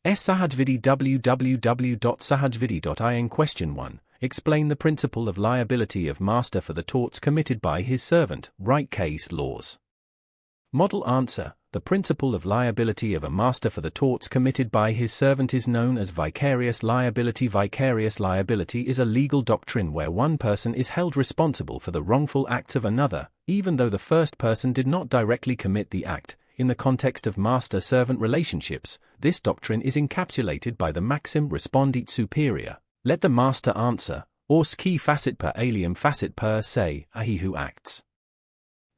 Sahaj Vidhi www.sahajvidhi.in. Question 1. Explain the principle of liability of master for the torts committed by his servant. Write case laws. Model answer. The principle of liability of a master for the torts committed by his servant is known as vicarious liability. Vicarious liability is a legal doctrine where one person is held responsible for the wrongful acts of another, even though the first person did not directly commit the act. In the context of master-servant relationships, this doctrine is encapsulated by the maxim respondit superior, let the master answer, or qui facit per alium facit per se, he who acts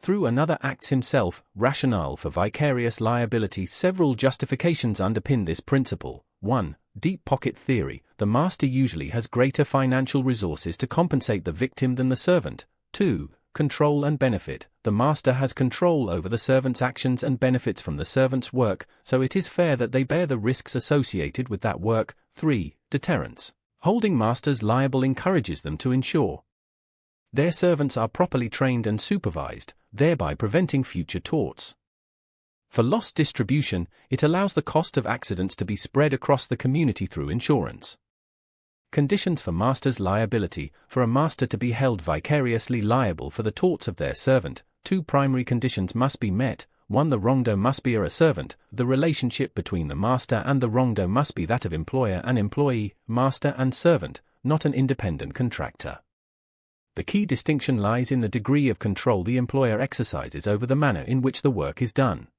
through another acts himself. Rationale for vicarious liability. Several justifications underpin this principle. 1. Deep pocket theory. The master usually has greater financial resources to compensate the victim than the servant. 2. Control and benefit. The master has control over the servant's actions and benefits from the servant's work, so it is fair that they bear the risks associated with that work. 3. Deterrence. Holding masters liable encourages them to ensure their servants are properly trained and supervised, thereby preventing future torts. For loss distribution, it allows the cost of accidents to be spread across the community through insurance. Conditions for master's liability. For a master to be held vicariously liable for the torts of their servant, two primary conditions must be met. 1. The wrongdoer must be a servant. The relationship between the master and the wrongdoer must be that of employer and employee, master and servant, not an independent contractor. The key distinction lies in the degree of control the employer exercises over the manner in which the work is done.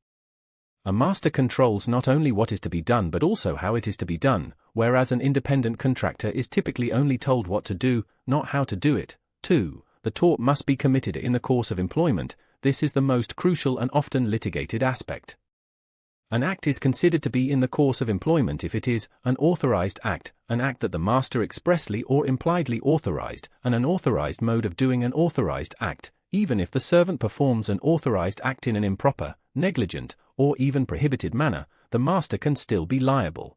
A master controls not only what is to be done but also how it is to be done, whereas an independent contractor is typically only told what to do, not how to do it. 2. The tort must be committed in the course of employment. This is the most crucial and often litigated aspect. An act is considered to be in the course of employment if it is an authorized act, an act that the master expressly or impliedly authorized, and an authorized mode of doing an authorized act. Even if the servant performs an authorized act in an improper, negligent, or even prohibited manner, the master can still be liable.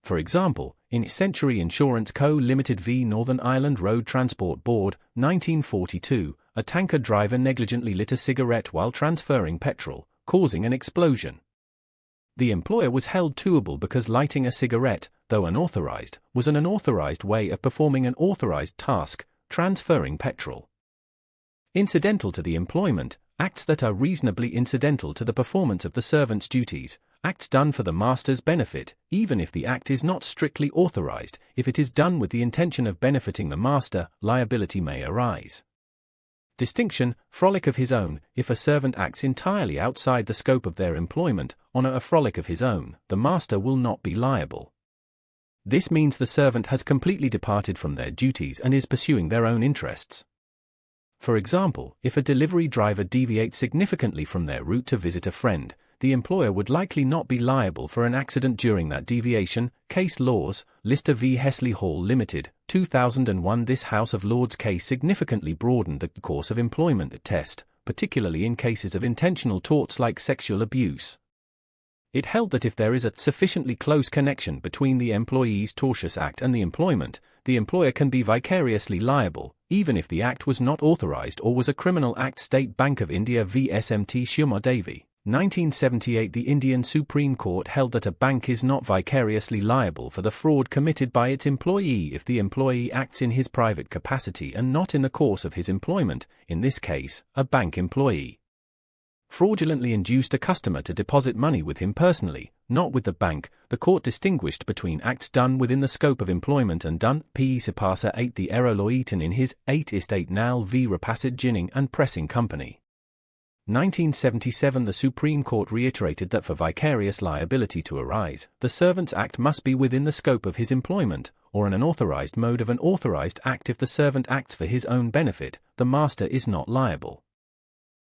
For example, in Century Insurance Co. Limited v. Northern Ireland Road Transport Board, 1942, a tanker driver negligently lit a cigarette while transferring petrol, causing an explosion. The employer was held liable because lighting a cigarette, though unauthorized, was an unauthorized way of performing an authorized task, transferring petrol. Incidental to the employment, acts that are reasonably incidental to the performance of the servant's duties, acts done for the master's benefit, even if the act is not strictly authorized. If it is done with the intention of benefiting the master, liability may arise. Distinction, frolic of his own. If a servant acts entirely outside the scope of their employment, on a frolic of his own, the master will not be liable. This means the servant has completely departed from their duties and is pursuing their own interests. For example, if a delivery driver deviates significantly from their route to visit a friend, the employer would likely not be liable for an accident during that deviation. Case laws. Lister v. Hesley Hall Limited, 2001. This House of Lords case significantly broadened the course of employment test, particularly in cases of intentional torts like sexual abuse. It held that if there is a sufficiently close connection between the employee's tortious act and the employment, the employer can be vicariously liable, even if the act was not authorized or was a criminal act. State Bank of India v. SMT Shumar Devi, 1978. The Indian Supreme Court held that a bank is not vicariously liable for the fraud committed by its employee if the employee acts in his private capacity and not in the course of his employment. In this case, a bank employee fraudulently induced a customer to deposit money with him personally, not with the bank. The court distinguished between acts done within the scope of employment and done. P. Sipasa 8. The Errol-Eaton in his 8 Estate Nal v. Rapacid Ginning and Pressing Company, 1977. The Supreme Court reiterated that for vicarious liability to arise, the servant's act must be within the scope of his employment, or an unauthorized mode of an authorized act. If the servant acts for his own benefit, the master is not liable.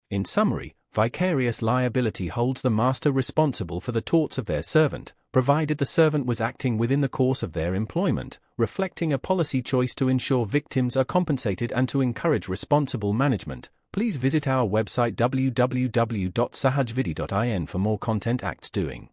In summary, vicarious liability holds the master responsible for the torts of their servant, provided the servant was acting within the course of their employment, reflecting a policy choice to ensure victims are compensated and to encourage responsible management. Please visit our website www.sahajvidhi.in for more content. Acts doing.